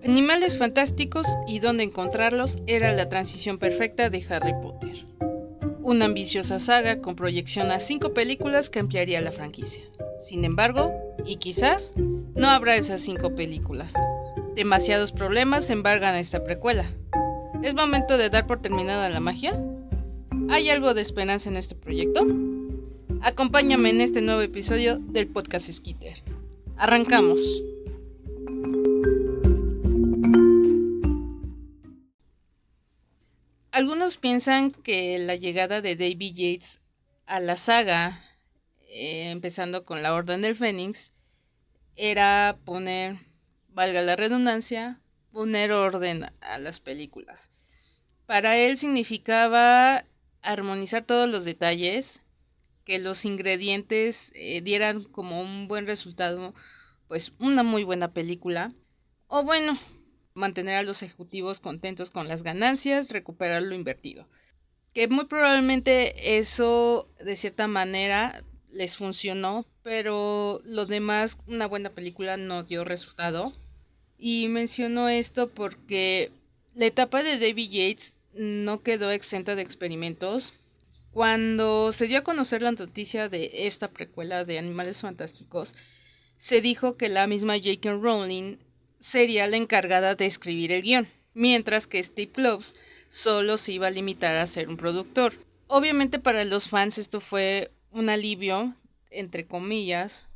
Animales fantásticos y dónde encontrarlos era la transición perfecta de Harry Potter. Una ambiciosa saga con proyección a 5 películas que ampliaría la franquicia. Sin embargo, y quizás, no habrá esas 5 películas. Demasiados problemas embargan a esta precuela. ¿Es momento de dar por terminada la magia? ¿Hay algo de esperanza en este proyecto? Acompáñame en este nuevo episodio del podcast Skitter. ¡Arrancamos! Algunos piensan que la llegada de David Yates a la saga, empezando con la Orden del Fénix, era poner, valga la redundancia, poner orden a las películas. Para él significaba armonizar todos los detalles, que los ingredientes dieran como un buen resultado, pues una muy buena película. O bueno, mantener a los ejecutivos contentos con las ganancias, recuperar lo invertido. Que muy probablemente eso de cierta manera les funcionó, pero lo demás, una buena película no dio resultado. Y menciono esto porque la etapa de David Yates no quedó exenta de experimentos. Cuando se dio a conocer la noticia de esta precuela de Animales Fantásticos, se dijo que la misma J.K. Rowling sería la encargada de escribir el guión, mientras que Steve Kloves solo se iba a limitar a ser un productor. Obviamente para los fans esto fue un alivio, entre comillas,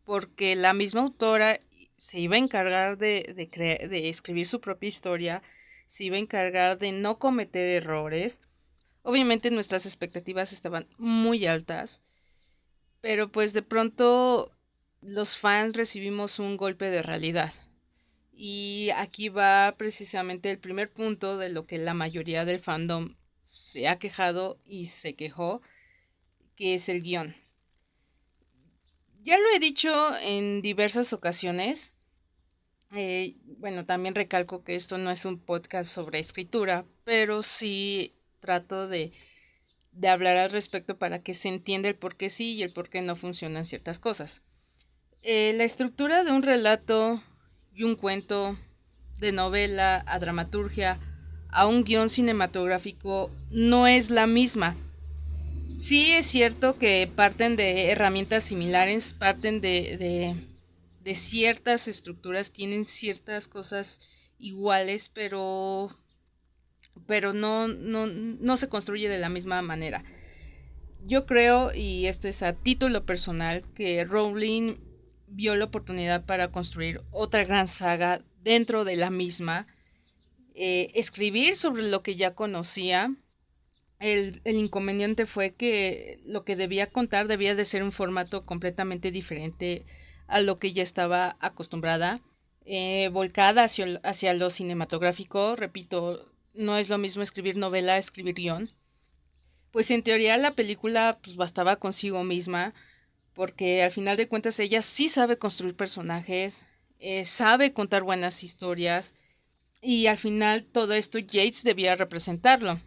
porque la misma autora se iba a encargar de escribir su propia historia, se iba a encargar de no cometer errores. Obviamente nuestras expectativas estaban muy altas, pero pues de pronto los fans recibimos un golpe de realidad. Y aquí va precisamente el primer punto de lo que la mayoría del fandom se ha quejado y se quejó, que es el guión. Ya lo he dicho en diversas ocasiones. Bueno, también recalco que esto no es un podcast sobre escritura, pero sí trato de hablar al respecto para que se entienda el por qué sí y el por qué no funcionan ciertas cosas. La estructura de un relato y un cuento, de novela a dramaturgia a un guión cinematográfico, no es la misma. Sí es cierto que parten de herramientas similares, parten de ciertas estructuras, tienen ciertas cosas iguales, pero no se construye de la misma manera. Yo creo, y esto es a título personal, que Rowling vio la oportunidad para construir otra gran saga dentro de la misma, escribir sobre lo que ya conocía. El inconveniente fue que lo que debía contar debía de ser un formato completamente diferente a lo que ya estaba acostumbrada, volcada hacia lo cinematográfico. Repito, no es lo mismo escribir novela, escribir guión. Pues en teoría la película pues bastaba consigo misma, porque al final de cuentas ella sí sabe construir personajes, sabe contar buenas historias, y al final todo esto Yates debía representarlo.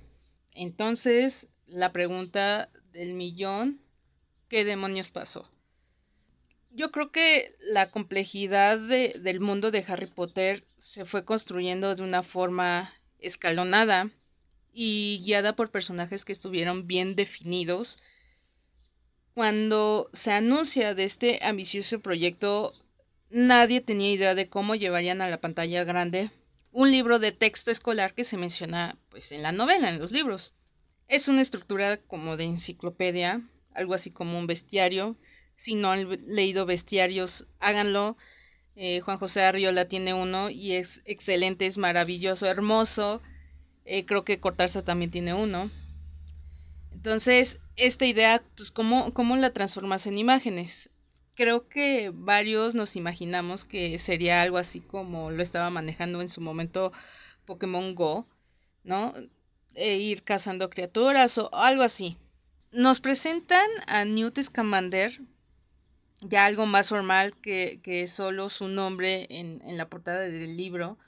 Entonces, la pregunta del millón, ¿qué demonios pasó? Yo creo que la complejidad del mundo de Harry Potter se fue construyendo de una forma escalonada y guiada por personajes que estuvieron bien definidos. Cuando se anuncia de este ambicioso proyecto, nadie tenía idea de cómo llevarían a la pantalla grande un libro de texto escolar que se menciona pues en la novela, en los libros. Es una estructura como de enciclopedia, algo así como un bestiario. Si no han leído bestiarios, háganlo. Juan José Arriola tiene uno y es excelente, es maravilloso, hermoso. Creo que Cortázar también tiene uno. Entonces, esta idea, pues, ¿cómo la transformas en imágenes? Creo que varios nos imaginamos que sería algo así como lo estaba manejando en su momento Pokémon Go, ¿no? Ir cazando criaturas o algo así. Nos presentan a Newt Scamander, ya algo más formal que solo su nombre en la portada del libro.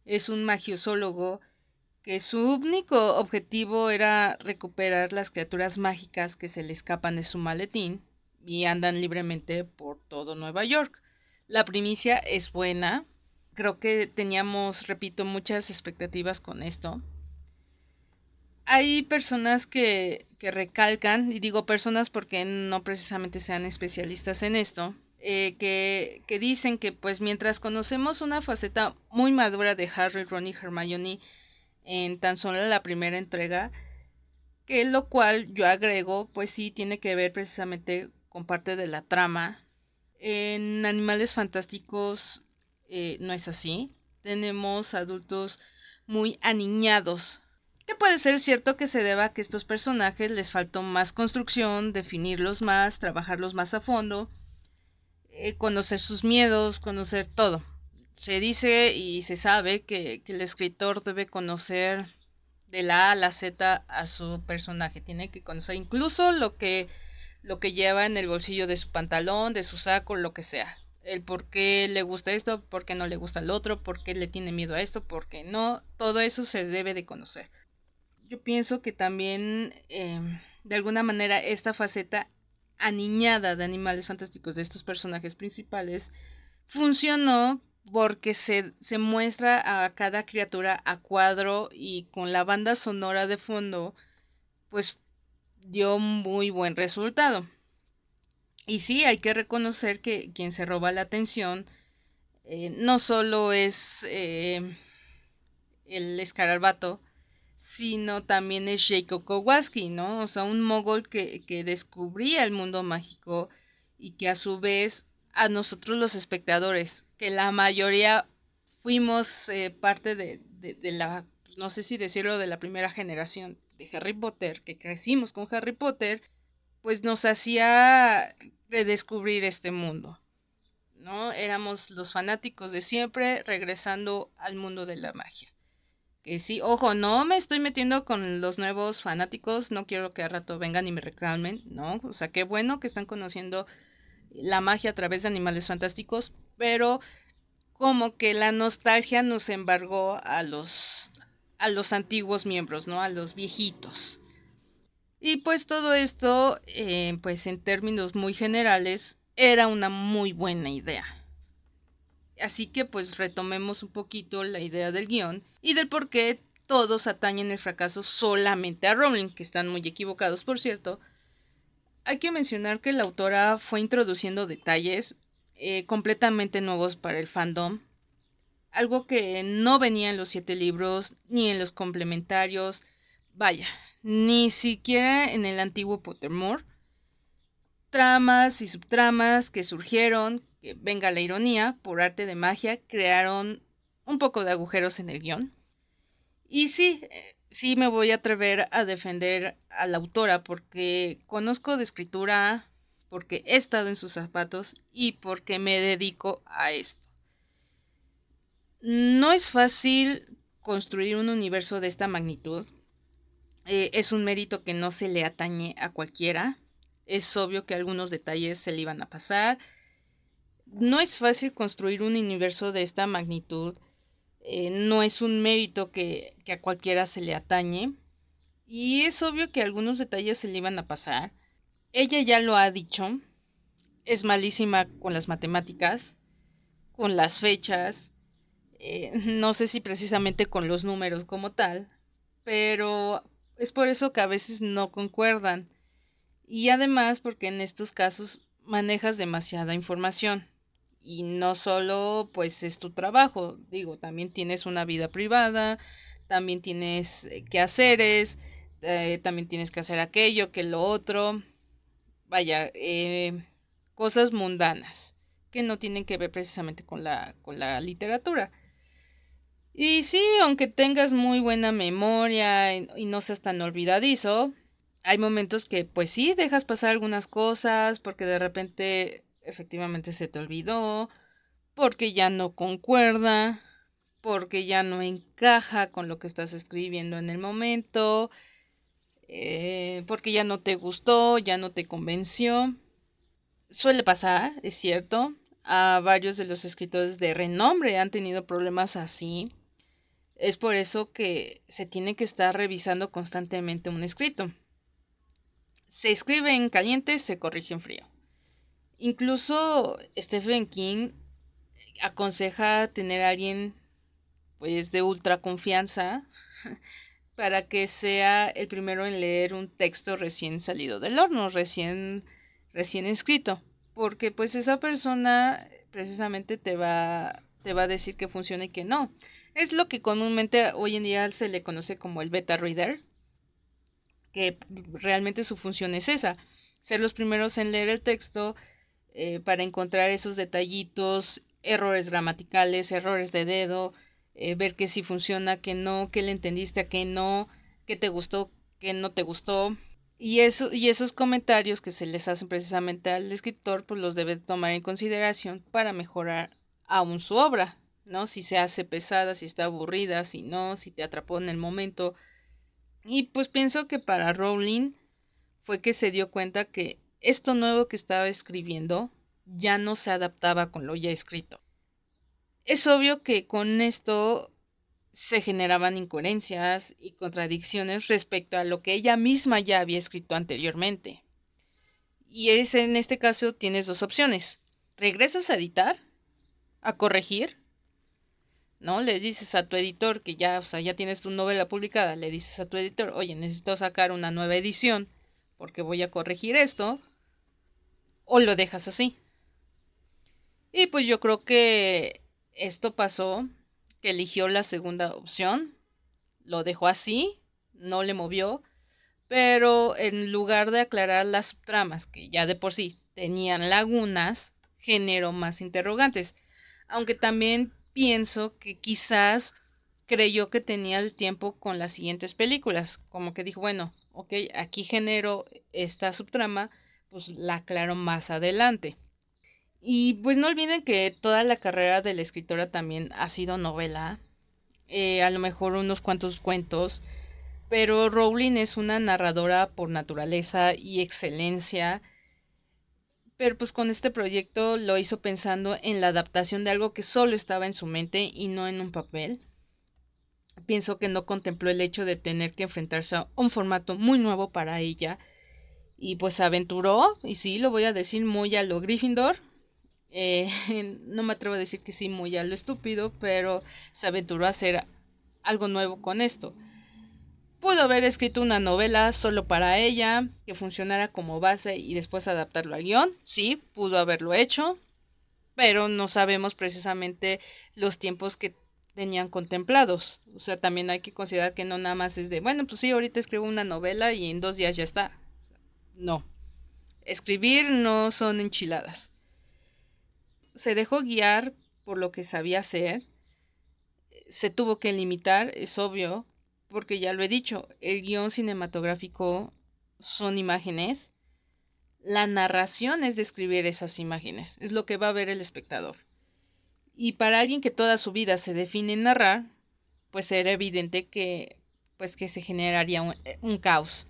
Es un magiosólogo que su único objetivo era recuperar las criaturas mágicas que se le escapan de su maletín y andan libremente por todo Nueva York. La primicia es buena, creo que teníamos, repito, muchas expectativas con esto. Hay personas que recalcan, y digo personas porque no precisamente sean especialistas en esto, que dicen que pues mientras conocemos una faceta muy madura de Harry, Ron y Hermione en tan solo la primera entrega, que lo cual yo agrego, pues sí tiene que ver precisamente con parte de la trama. En Animales Fantásticos no es así. Tenemos adultos muy aniñados, que puede ser cierto que se deba a que estos personajes les faltó más construcción, definirlos más, trabajarlos más a fondo, conocer sus miedos, conocer todo. Se dice y se sabe que el escritor debe conocer de la A a la Z a su personaje. Tiene que conocer incluso lo que lleva en el bolsillo de su pantalón, de su saco, lo que sea. El por qué le gusta esto, por qué no le gusta el otro, por qué le tiene miedo a esto, por qué no. Todo eso se debe de conocer. Yo pienso que también, de alguna manera, esta faceta aniñada de Animales Fantásticos de estos personajes principales funcionó porque se muestra a cada criatura a cuadro y con la banda sonora de fondo, pues dio muy buen resultado. Y sí, hay que reconocer que quien se roba la atención no solo es el escarabato, sino también es Jacob Kowalski, ¿no? O sea, un mogol que descubría el mundo mágico y que a su vez a nosotros los espectadores, que la mayoría fuimos parte de la, no sé si decirlo, de la primera generación de Harry Potter, que crecimos con Harry Potter, pues nos hacía redescubrir este mundo, ¿no? Éramos los fanáticos de siempre regresando al mundo de la magia. Que sí, ojo, no me estoy metiendo con los nuevos fanáticos, no quiero que a rato vengan y me reclamen, ¿no? O sea, qué bueno que están conociendo la magia a través de Animales Fantásticos, pero como que la nostalgia nos embargó a los antiguos miembros, ¿no? A los viejitos. Y pues todo esto, pues en términos muy generales, era una muy buena idea. Así que pues retomemos un poquito la idea del guión y del por qué todos atañen el fracaso solamente a Rowling, que están muy equivocados por cierto. Hay que mencionar que la autora fue introduciendo detalles completamente nuevos para el fandom, algo que no venía en los 7 libros ni en los complementarios, vaya, ni siquiera en el antiguo Pottermore. Tramas y subtramas que surgieron, que venga la ironía, por arte de magia, crearon un poco de agujeros en el guión. Y sí, sí me voy a atrever a defender a la autora porque conozco de escritura, porque he estado en sus zapatos y porque me dedico a esto. No es fácil construir un universo de esta magnitud. Es un mérito que no se le atañe a cualquiera. Es obvio que algunos detalles se le iban a pasar. No es fácil construir un universo de esta magnitud. No es un mérito que a cualquiera se le atañe. Y es obvio que algunos detalles se le iban a pasar. Ella ya lo ha dicho. Es malísima con las matemáticas, con las fechas. No sé si precisamente con los números como tal. Pero es por eso que a veces no concuerdan. Y además porque en estos casos manejas demasiada información. Y no solo pues es tu trabajo, digo, también tienes una vida privada, también tienes quehaceres, también tienes que hacer aquello, que lo otro, vaya, cosas mundanas que no tienen que ver precisamente con la literatura. Y sí, aunque tengas muy buena memoria y no seas tan olvidadizo, hay momentos que pues sí dejas pasar algunas cosas porque de repente efectivamente se te olvidó, porque ya no concuerda, porque ya no encaja con lo que estás escribiendo en el momento, porque ya no te gustó, ya no te convenció. Suele pasar, es cierto. A varios de los escritores de renombre han tenido problemas así. Es por eso que se tiene que estar revisando constantemente un escrito. Se escribe en caliente, se corrige en frío. Incluso Stephen King aconseja tener a alguien pues de ultra confianza para que sea el primero en leer un texto recién salido del horno, recién escrito, porque pues esa persona precisamente te va a decir que funciona y que no. Es lo que comúnmente hoy en día se le conoce como el beta reader, que realmente su función es esa, ser los primeros en leer el texto para encontrar esos detallitos, errores gramaticales, errores de dedo, ver que si funciona, que no, que le entendiste, a que no, que te gustó, que no te gustó. Y esos comentarios que se les hacen precisamente al escritor, pues los debe tomar en consideración para mejorar aún su obra, ¿no? Si se hace pesada, si está aburrida, si no, si te atrapó en el momento. Y pues pienso que para Rowling fue que se dio cuenta que esto nuevo que estaba escribiendo ya no se adaptaba con lo ya escrito. Es obvio que con esto se generaban incoherencias y contradicciones respecto a lo que ella misma ya había escrito anteriormente. Y es en este caso tienes dos opciones. ¿Regresas a editar? ¿A corregir? ¿No? Le dices a tu editor que ya, o sea, ya tienes tu novela publicada, le dices a tu editor, oye, necesito sacar una nueva edición porque voy a corregir esto, o lo dejas así. Y pues yo creo que esto pasó, que eligió la segunda opción, lo dejó así, no le movió, pero en lugar de aclarar las subtramas, que ya de por sí tenían lagunas, generó más interrogantes. Aunque también pienso que quizás creyó que tenía el tiempo con las siguientes películas, como que dijo, bueno, ok, aquí genero esta subtrama, pues la aclaro más adelante. Y pues no olviden que toda la carrera de la escritora también ha sido novela, a lo mejor unos cuantos cuentos, pero Rowling es una narradora por naturaleza y excelencia, pero pues con este proyecto lo hizo pensando en la adaptación de algo que solo estaba en su mente y no en un papel. Pienso que no contempló el hecho de tener que enfrentarse a un formato muy nuevo para ella y pues se aventuró, y sí, lo voy a decir muy a lo Gryffindor. Eh, no me atrevo a decir que sí, muy a lo estúpido, pero se aventuró a hacer algo nuevo con esto. Pudo haber escrito una novela solo para ella, que funcionara como base y después adaptarlo al guión. Sí, pudo haberlo hecho, pero no sabemos precisamente los tiempos que tenían contemplados. O sea, también hay que considerar que no nada más es de, bueno, pues sí, ahorita escribo una novela y en 2 días ya está. No. Escribir no son enchiladas. Se dejó guiar por lo que sabía hacer. Se tuvo que limitar, es obvio, porque ya lo he dicho, el guión cinematográfico son imágenes, la narración es describir esas imágenes, es lo que va a ver el espectador. Y para alguien que toda su vida se define en narrar, pues era evidente que, pues que se generaría un caos.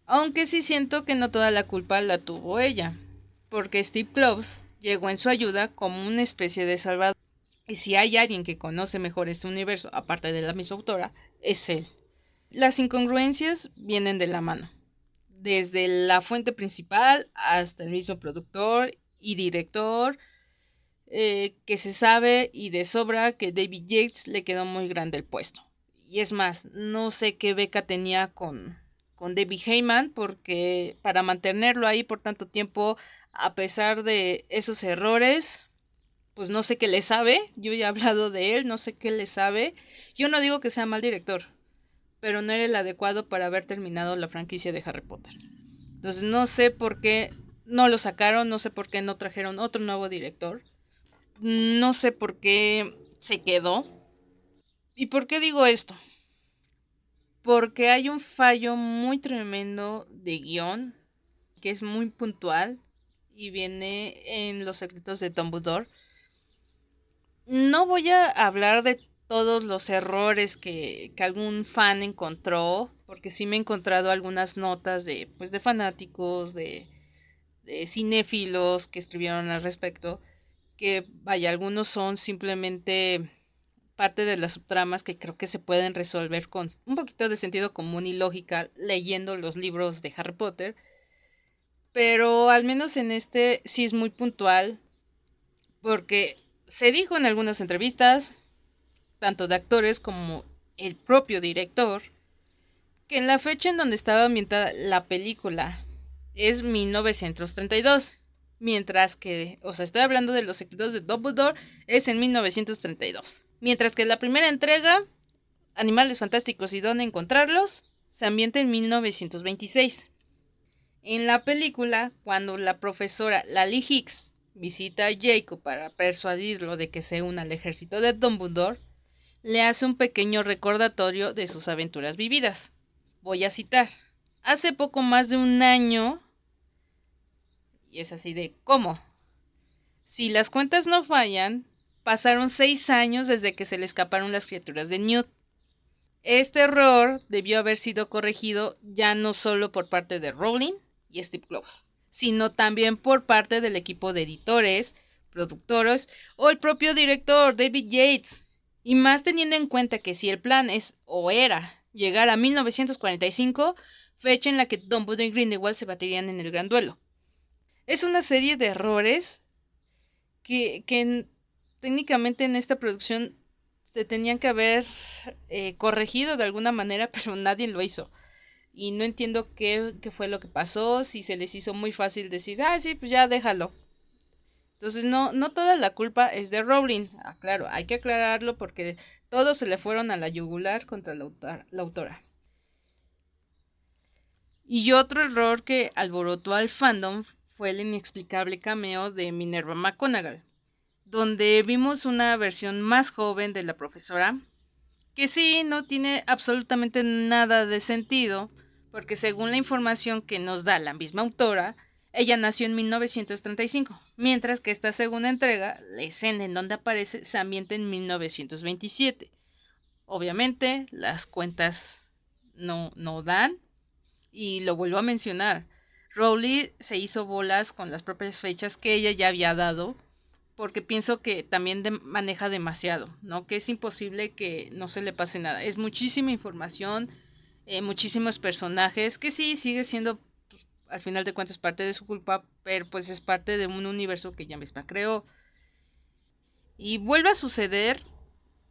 Aunque sí siento que no toda la culpa la tuvo ella, porque Steve Kloves llegó en su ayuda como una especie de salvador. Y si hay alguien que conoce mejor este universo, aparte de la misma autora, es él. Las incongruencias vienen de la mano, desde la fuente principal hasta el mismo productor y director, que se sabe y de sobra que David Yates le quedó muy grande el puesto. Y es más, no sé qué beca tenía con David Heyman, porque para mantenerlo ahí por tanto tiempo, a pesar de esos errores, pues no sé qué le sabe. Yo ya he hablado de él, no sé qué le sabe. Yo no digo que sea mal director, pero no era el adecuado para haber terminado la franquicia de Harry Potter. Entonces no sé por qué no lo sacaron, no sé por qué no trajeron otro nuevo director. No sé por qué se quedó. ¿Y por qué digo esto? Porque hay un fallo muy tremendo de guión, que es muy puntual y viene en Los secretos de Dumbledore. No voy a hablar de todos los errores que algún fan encontró, porque sí me he encontrado algunas notas de, pues, de fanáticos, de cinéfilos que escribieron al respecto, que vaya, algunos son simplemente parte de las subtramas que creo que se pueden resolver con un poquito de sentido común y lógica leyendo los libros de Harry Potter, pero al menos en este sí es muy puntual, porque se dijo en algunas entrevistas, tanto de actores como el propio director, que en la fecha en donde estaba ambientada la película es 1932, mientras que, o sea, estoy hablando de Los secretos de Dumbledore, es en 1932. Mientras que la primera entrega, Animales Fantásticos y dónde encontrarlos, se ambienta en 1926. En la película, cuando la profesora Lally Hicks visita a Jacob para persuadirlo de que se una al ejército de Dumbledore, le hace un pequeño recordatorio de sus aventuras vividas. Voy a citar: hace poco más de un año, y es así de ¿cómo? Si las cuentas no fallan, pasaron 6 años desde que se le escaparon las criaturas de Newt. Este error debió haber sido corregido ya no solo por parte de Rowling y Steve Kloves, sino también por parte del equipo de editores, productores o el propio director David Yates. Y más teniendo en cuenta que si el plan es o era llegar a 1945, fecha en la que Dumbledore y Grindelwald se batirían en el gran duelo. Es una serie de errores que técnicamente en esta producción se tenían que haber corregido de alguna manera, pero nadie lo hizo. Y no entiendo qué fue lo que pasó, si se les hizo muy fácil decir, sí, pues ya déjalo. Entonces no toda la culpa es de Rowling. Claro, hay que aclararlo porque todos se le fueron a la yugular contra la autora. Y otro error que alborotó al fandom fue el inexplicable cameo de Minerva McGonagall, donde vimos una versión más joven de la profesora, que sí, no tiene absolutamente nada de sentido, porque según la información que nos da la misma autora, ella nació en 1935, mientras que esta segunda entrega, la escena en donde aparece, se ambienta en 1927. Obviamente, las cuentas no dan, y lo vuelvo a mencionar. Rowling se hizo bolas con las propias fechas que ella ya había dado, porque pienso que también maneja demasiado, ¿no? Que es imposible que no se le pase nada. Es muchísima información, muchísimos personajes, que sí, sigue siendo, pues, al final de cuentas, parte de su culpa, pero pues es parte de un universo que ella misma creó. Y vuelve a suceder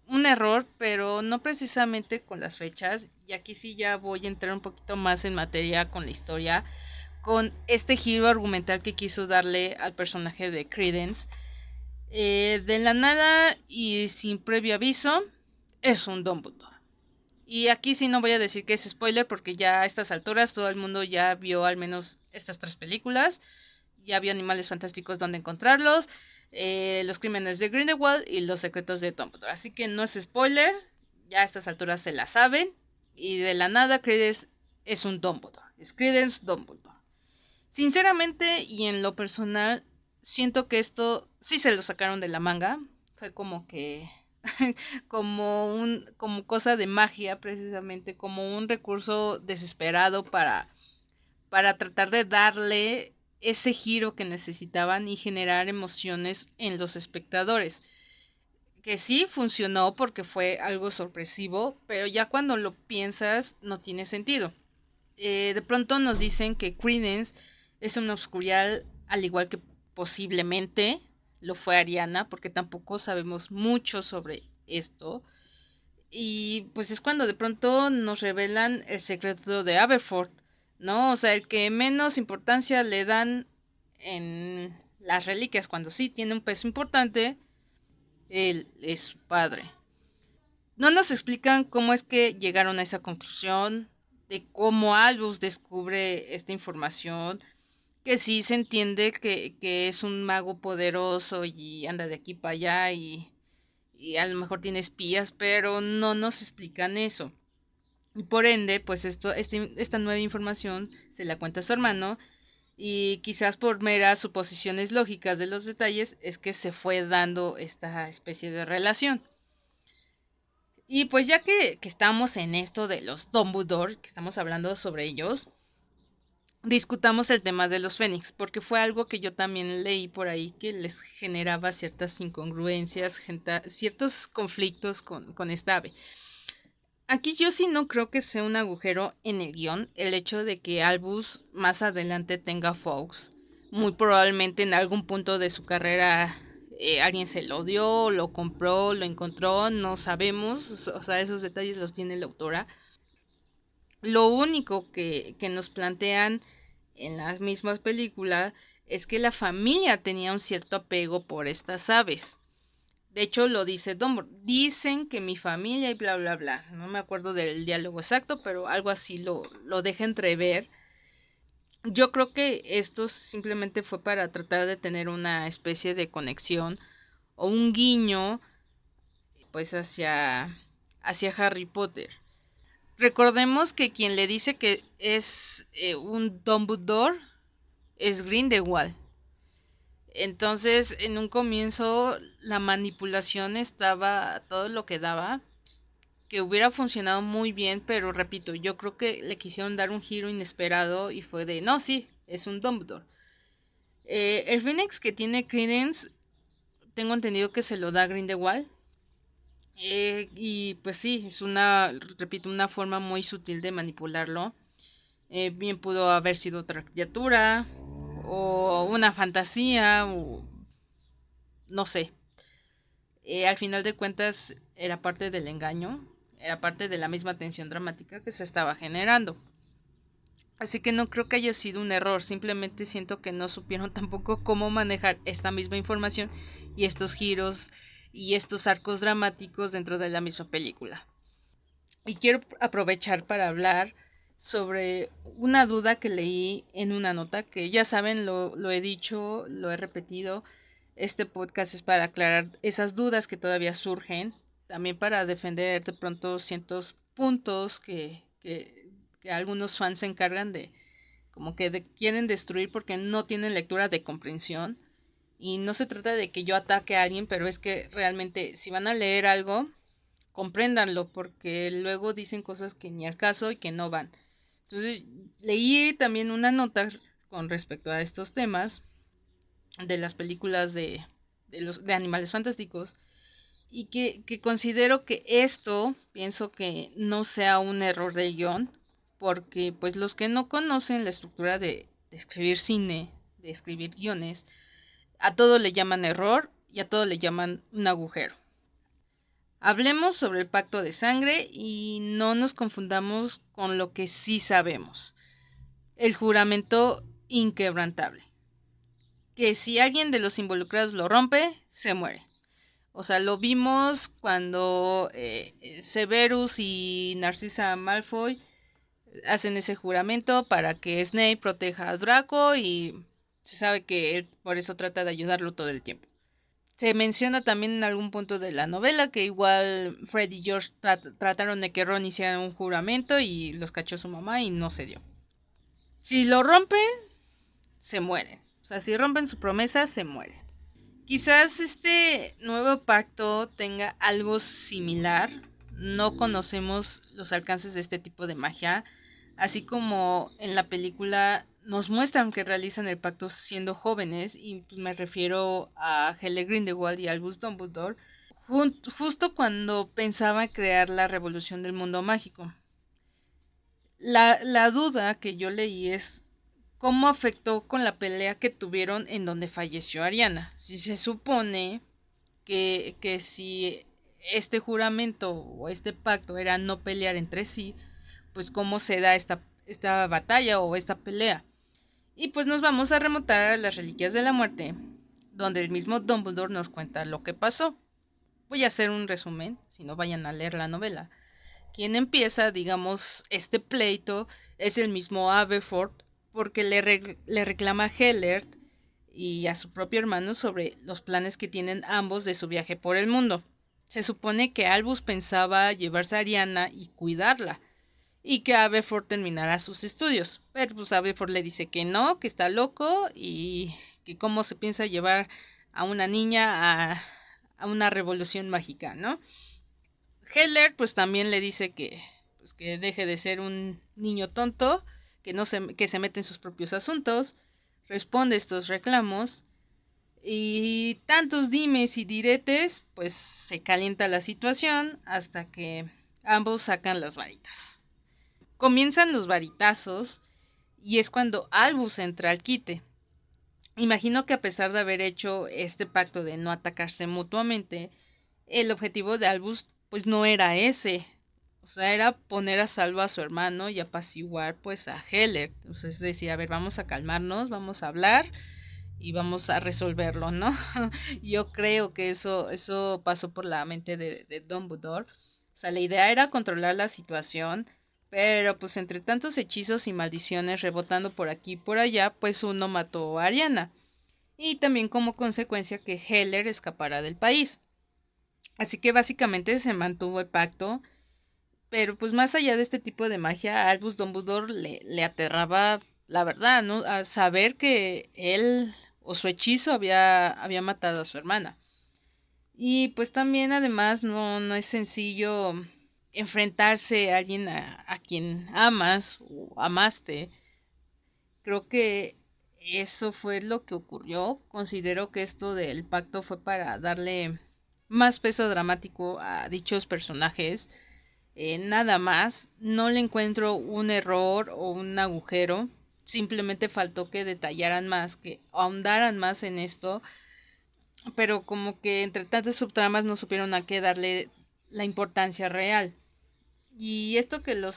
un error, pero no precisamente con las fechas, y aquí sí ya voy a entrar un poquito más en materia con la historia, con este giro argumental que quiso darle al personaje de Credence. De la nada y sin previo aviso, es un Dumbledore. Y aquí sí no voy a decir que es spoiler porque ya a estas alturas todo el mundo ya vio al menos estas 3 películas. Ya vio Animales Fantásticos donde encontrarlos, Los Crímenes de Grindelwald y Los Secretos de Dumbledore. Así que no es spoiler, ya a estas alturas se la saben. Y de la nada Credence es un Dumbledore. Es Credence Dumbledore. Sinceramente y en lo personal, siento que esto sí se lo sacaron de la manga. Fue como que como cosa de magia, precisamente, como un recurso desesperado para tratar de darle ese giro que necesitaban y generar emociones en los espectadores. Que sí funcionó porque fue algo sorpresivo, pero ya cuando lo piensas no tiene sentido. De pronto nos dicen que Credence es un obscurial, al igual que posiblemente lo fue Ariana, porque tampoco sabemos mucho sobre esto. Y pues es cuando de pronto nos revelan el secreto de Aberforth, ¿no? O sea, el que menos importancia le dan en las reliquias, cuando sí tiene un peso importante, él es su padre. No nos explican cómo es que llegaron a esa conclusión, de cómo Albus descubre esta información, que sí se entiende que es un mago poderoso y anda de aquí para allá y a lo mejor tiene espías, pero no nos explican eso. Y por ende, pues esta nueva información se la cuenta a su hermano y quizás por meras suposiciones lógicas de los detalles es que se fue dando esta especie de relación. Y pues ya que estamos en esto de los Dumbledore, que estamos hablando sobre ellos, discutamos el tema de los Fénix, porque fue algo que yo también leí por ahí que les generaba ciertas incongruencias, ciertos conflictos con esta ave. Aquí yo sí no creo que sea un agujero en el guión el hecho de que Albus más adelante tenga Fawkes. Muy probablemente en algún punto de su carrera alguien se lo dio, lo compró, lo encontró, no sabemos, o sea, esos detalles los tiene la autora. Lo único que nos plantean en las mismas películas es que la familia tenía un cierto apego por estas aves. De hecho, lo dice Dumbledore. Dicen que mi familia y bla, bla, bla. No me acuerdo del diálogo exacto, pero algo así lo deja entrever. Yo creo que esto simplemente fue para tratar de tener una especie de conexión o un guiño pues hacia Harry Potter. Recordemos que quien le dice que es un Dumbledore es Grindelwald. Entonces, en un comienzo, la manipulación estaba a todo lo que daba, que hubiera funcionado muy bien, pero repito, yo creo que le quisieron dar un giro inesperado y fue de, no, sí, es un Dumbledore. El Phoenix que tiene Credence, tengo entendido que se lo da Grindelwald. Y pues sí, es repito, una forma muy sutil de manipularlo. Bien pudo haber sido otra criatura, o una fantasía, o no sé. Al final de cuentas era parte del engaño, era parte de la misma tensión dramática que se estaba generando. Así que no creo que haya sido un error, simplemente siento que no supieron tampoco cómo manejar esta misma información y estos giros y estos arcos dramáticos dentro de la misma película. Y quiero aprovechar para hablar sobre una duda que leí en una nota, que ya saben, lo he dicho, lo he repetido, este podcast es para aclarar esas dudas que todavía surgen, también para defender de pronto ciertos puntos que algunos fans se encargan de, como que quieren destruir porque no tienen lectura de comprensión. Y no se trata de que yo ataque a alguien, pero es que realmente si van a leer algo, compréndanlo, porque luego dicen cosas que ni al caso y que no van. Entonces, leí también una nota con respecto a estos temas de las películas de Animales Fantásticos, y que considero que esto, pienso que no sea un error de guión, porque pues los que no conocen la estructura de escribir cine, de escribir guiones, a todo le llaman error y a todo le llaman un agujero. Hablemos sobre el pacto de sangre y no nos confundamos con lo que sí sabemos. El juramento inquebrantable. Que si alguien de los involucrados lo rompe, se muere. O sea, lo vimos cuando Severus y Narcisa Malfoy hacen ese juramento para que Snape proteja a Draco, y se sabe que él por eso trata de ayudarlo todo el tiempo. Se menciona también en algún punto de la novela que igual Fred y George trataron de que Ron hiciera un juramento y los cachó su mamá y no se dio. Si lo rompen, se mueren. O sea, si rompen su promesa, se mueren. Quizás este nuevo pacto tenga algo similar. No conocemos los alcances de este tipo de magia. Así como en la película nos muestran que realizan el pacto siendo jóvenes, y pues me refiero a Helle Grindelwald y Albus Dumbledore, justo cuando pensaba crear la revolución del mundo mágico. La duda que yo leí es cómo afectó con la pelea que tuvieron en donde falleció Ariana. Si se supone que si este juramento o este pacto era no pelear entre sí, pues cómo se da esta batalla o esta pelea. Y pues nos vamos a remontar a las Reliquias de la Muerte, donde el mismo Dumbledore nos cuenta lo que pasó. Voy a hacer un resumen, si no vayan a leer la novela. Quien empieza, digamos, este pleito es el mismo Aberforth, porque le reclama a Hellert y a su propio hermano sobre los planes que tienen ambos de su viaje por el mundo. Se supone que Albus pensaba llevarse a Ariana y cuidarla, y que Aberforth terminará sus estudios. Pero pues Aberforth le dice que no, que está loco y que cómo se piensa llevar a una niña a una revolución mágica, ¿no? Heller pues también le dice pues, que deje de ser un niño tonto, que se mete en sus propios asuntos, responde estos reclamos, y tantos dimes y diretes, pues se calienta la situación hasta que ambos sacan las varitas. Comienzan los varitazos y es cuando Albus entra al quite. Imagino que a pesar de haber hecho este pacto de no atacarse mutuamente, el objetivo de Albus pues no era ese. O sea, era poner a salvo a su hermano y apaciguar pues a Heller. Entonces decía, a ver, vamos a calmarnos, vamos a hablar y vamos a resolverlo, ¿no? Yo creo que eso pasó por la mente de Dumbledore. O sea, la idea era controlar la situación, pero pues entre tantos hechizos y maldiciones rebotando por aquí y por allá, pues uno mató a Ariana. Y también como consecuencia que Heller escapara del país. Así que básicamente se mantuvo el pacto, pero pues más allá de este tipo de magia, a Albus Dumbledore le aterraba la verdad, ¿no? A saber que él o su hechizo había matado a su hermana. Y pues también además no es sencillo enfrentarse a alguien a quien amas o amaste. Creo que eso fue lo que ocurrió. Considero que esto del pacto fue para darle más peso dramático a dichos personajes. Nada más, no le encuentro un error o un agujero. Simplemente faltó que detallaran más, que ahondaran más en esto. Pero como que entre tantas subtramas no supieron a qué darle la importancia real. Y esto que lo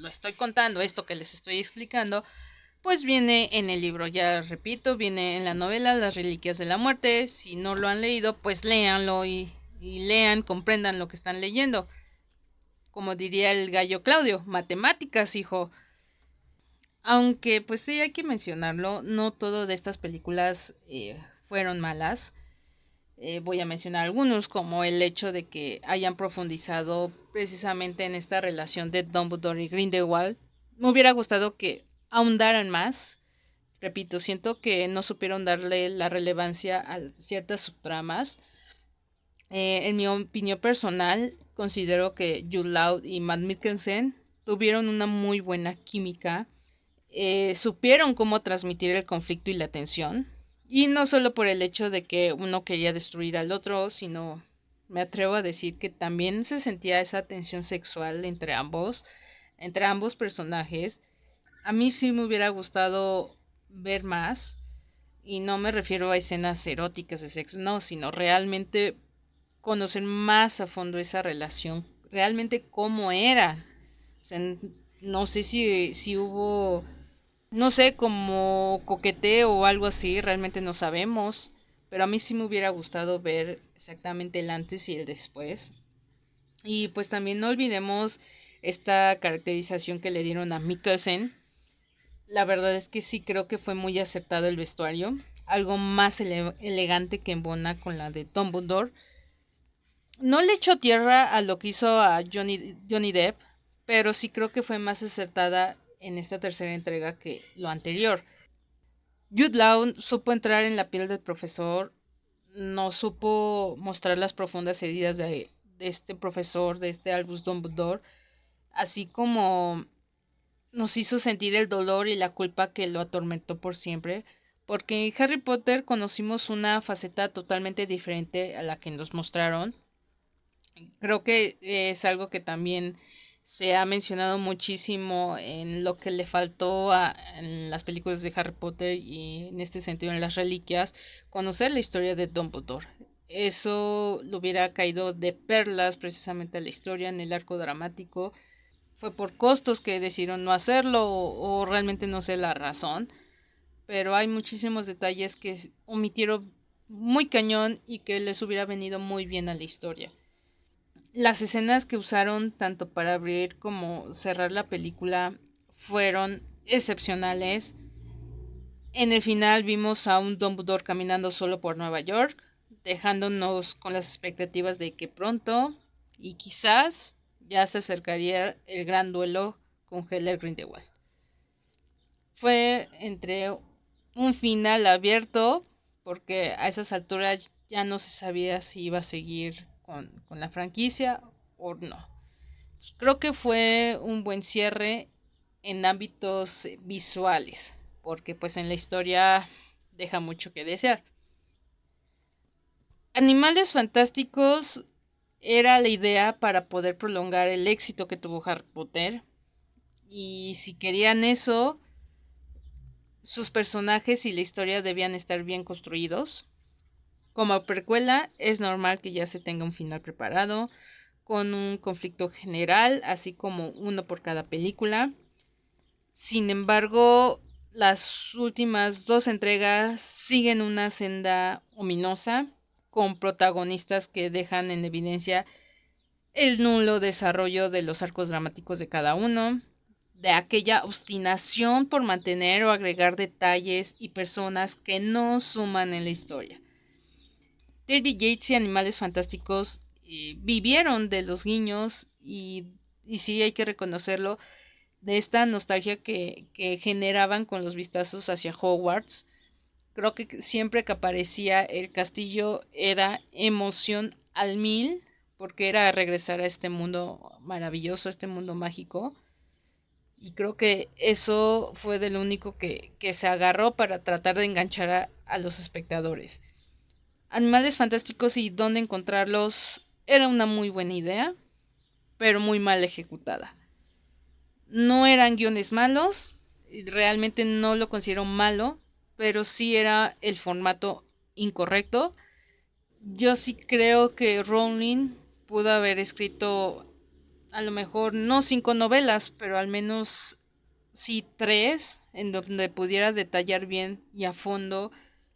estoy contando, esto que les estoy explicando, pues viene en el libro, ya repito, viene en la novela Las Reliquias de la Muerte. Si no lo han leído, pues léanlo y lean, comprendan lo que están leyendo. Como diría el gallo Claudio, matemáticas, hijo. Aunque, pues sí, hay que mencionarlo, no todo de estas películas fueron malas. Voy a mencionar algunos, como el hecho de que hayan profundizado precisamente en esta relación de Dumbledore y Grindelwald. Me hubiera gustado que ahondaran más. Repito, siento que no supieron darle la relevancia a ciertas subtramas. En mi opinión personal, considero que Jude Law y Matt Mikkelsen tuvieron una muy buena química. Supieron cómo transmitir el conflicto y la tensión. Y no solo por el hecho de que uno quería destruir al otro, sino me atrevo a decir que también se sentía esa tensión sexual entre ambos personajes. A mí sí me hubiera gustado ver más, y no me refiero a escenas eróticas de sexo, no, sino realmente conocer más a fondo esa relación, realmente cómo era. O sea, no sé si hubo, no sé, como coqueteo o algo así, realmente no sabemos, pero a mí sí me hubiera gustado ver exactamente el antes y el después. Y pues también no olvidemos esta caracterización que le dieron a Mikkelsen. La verdad es que sí creo que fue muy acertado el vestuario, algo más elegante que embona con la de Dumbledore. No le echó tierra a lo que hizo a Johnny Depp, pero sí creo que fue más acertada en esta tercera entrega que lo anterior. Jude Law supo entrar en la piel del profesor, no supo mostrar las profundas heridas de este profesor, de este Albus Dumbledore, así como nos hizo sentir el dolor y la culpa que lo atormentó por siempre, porque en Harry Potter conocimos una faceta totalmente diferente a la que nos mostraron. Creo que es algo que también se ha mencionado muchísimo en lo que le faltó en las películas de Harry Potter y en este sentido en las reliquias, conocer la historia de Dumbledore. Eso le hubiera caído de perlas precisamente a la historia en el arco dramático. Fue por costos que decidieron no hacerlo o realmente no sé la razón, pero hay muchísimos detalles que omitieron muy cañón y que les hubiera venido muy bien a la historia. Las escenas que usaron tanto para abrir como cerrar la película fueron excepcionales. En el final vimos a un Dumbledore caminando solo por Nueva York, dejándonos con las expectativas de que pronto y quizás ya se acercaría el gran duelo con Heller Grindelwald. Fue entre un final abierto, porque a esas alturas ya no se sabía si iba a seguir con la franquicia o no. Creo que fue un buen cierre en ámbitos visuales, porque pues en la historia deja mucho que desear. Animales Fantásticos era la idea para poder prolongar el éxito que tuvo Harry Potter. Y si querían eso, sus personajes y la historia debían estar bien construidos. Como precuela, es normal que ya se tenga un final preparado, con un conflicto general, así como uno por cada película. Sin embargo, las últimas 2 entregas siguen una senda ominosa, con protagonistas que dejan en evidencia el nulo desarrollo de los arcos dramáticos de cada uno, de aquella obstinación por mantener o agregar detalles y personas que no suman en la historia. David Yates y Animales Fantásticos vivieron de los guiños y sí hay que reconocerlo, de esta nostalgia que generaban con los vistazos hacia Hogwarts. Creo que siempre que aparecía el castillo era emoción al 1000, porque era regresar a este mundo maravilloso, a este mundo mágico. Y creo que eso fue de lo único que se agarró para tratar de enganchar a los espectadores. Animales Fantásticos y dónde encontrarlos era una muy buena idea, pero muy mal ejecutada. No eran guiones malos, realmente no lo considero malo, pero sí era el formato incorrecto. Yo sí creo que Rowling pudo haber escrito a lo mejor no 5 novelas, pero al menos sí 3, en donde pudiera detallar bien y a fondo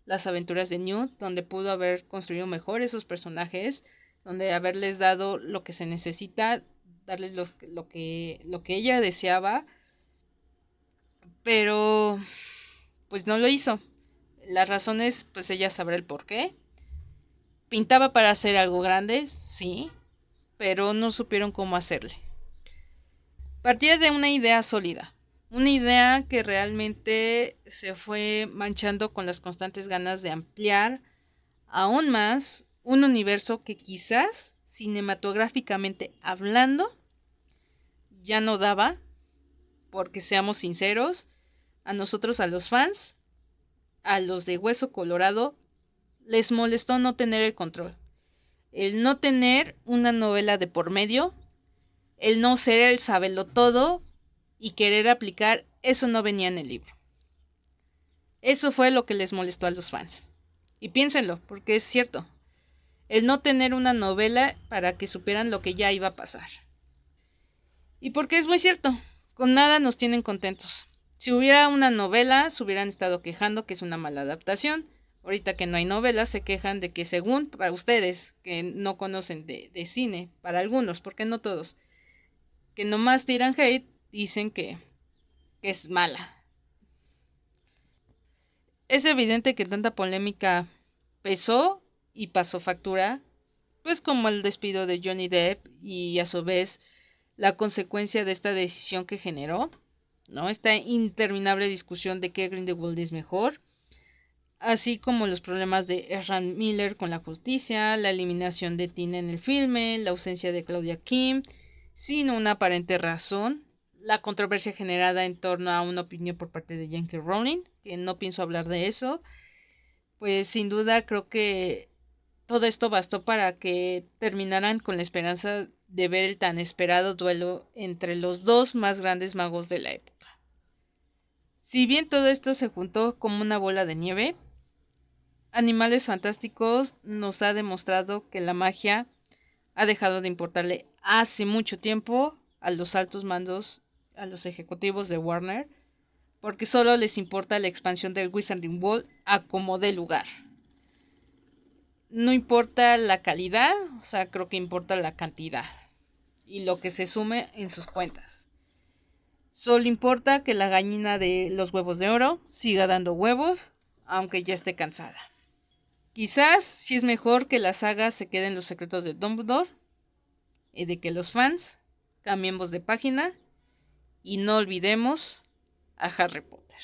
las aventuras de Newt, donde pudo haber construido mejor esos personajes, donde haberles dado lo que se necesita, darles lo que ella deseaba, pero pues no lo hizo. Las razones, pues ella sabrá el por qué. Pintaba para hacer algo grande, sí, pero no supieron cómo hacerle. Partía de una idea sólida, una idea que realmente se fue manchando con las constantes ganas de ampliar aún más un universo que quizás, cinematográficamente hablando, ya no daba, porque seamos sinceros, a nosotros, a los fans, a los de Hueso Colorado, les molestó no tener el control. El no tener una novela de por medio, el no ser el saberlo todo y querer aplicar, eso no venía en el libro. Eso fue lo que les molestó a los fans. Y piénsenlo, porque es cierto. El no tener una novela para que supieran lo que ya iba a pasar. Y porque es muy cierto, con nada nos tienen contentos. Si hubiera una novela, se hubieran estado quejando que es una mala adaptación. Ahorita que no hay novelas, se quejan de que según para ustedes, que no conocen de cine, para algunos, porque no todos, que nomás tiran hate, dicen que es mala. Es evidente que tanta polémica pesó y pasó factura, pues como el despido de Johnny Depp y a su vez la consecuencia de esta decisión que generó, ¿no? Esta interminable discusión de qué Grindelwald es mejor, así como los problemas de Ezra Miller con la justicia, la eliminación de Tina en el filme, la ausencia de Claudia Kim, sin una aparente razón, la controversia generada en torno a una opinión por parte de J.K. Rowling, que no pienso hablar de eso, pues sin duda creo que todo esto bastó para que terminaran con la esperanza de ver el tan esperado duelo entre los dos más grandes magos de la época. Si bien todo esto se juntó como una bola de nieve, Animales Fantásticos nos ha demostrado que la magia ha dejado de importarle hace mucho tiempo a los altos mandos, a los ejecutivos de Warner, porque solo les importa la expansión del Wizarding World a como dé lugar. No importa la calidad, o sea, creo que importa la cantidad y lo que se sume en sus cuentas. Solo importa que la gallina de los huevos de oro siga dando huevos, aunque ya esté cansada. Quizás sí es mejor que la saga se quede en los secretos de Dumbledore y de que los fans cambiemos de página y no olvidemos a Harry Potter.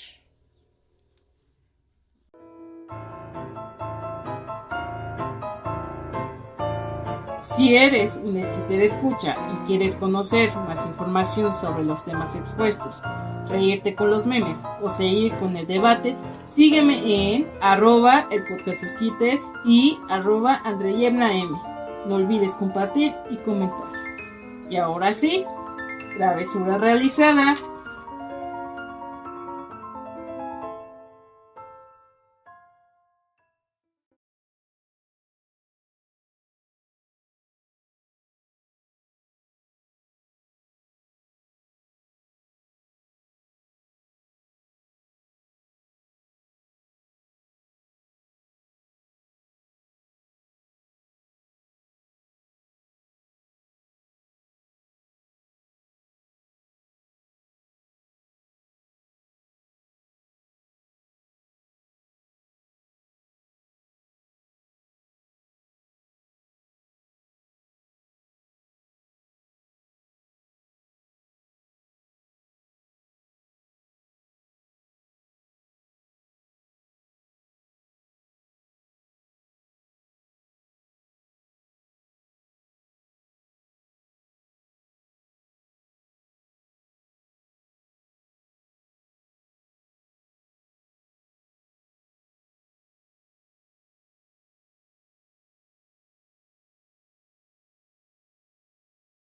Si eres un esquitero escucha y quieres conocer más información sobre los temas expuestos, reírte con los memes o seguir con el debate, sígueme en @elpodcastesquitter y @andreyevnam. No olvides compartir y comentar. Y ahora sí, travesura realizada.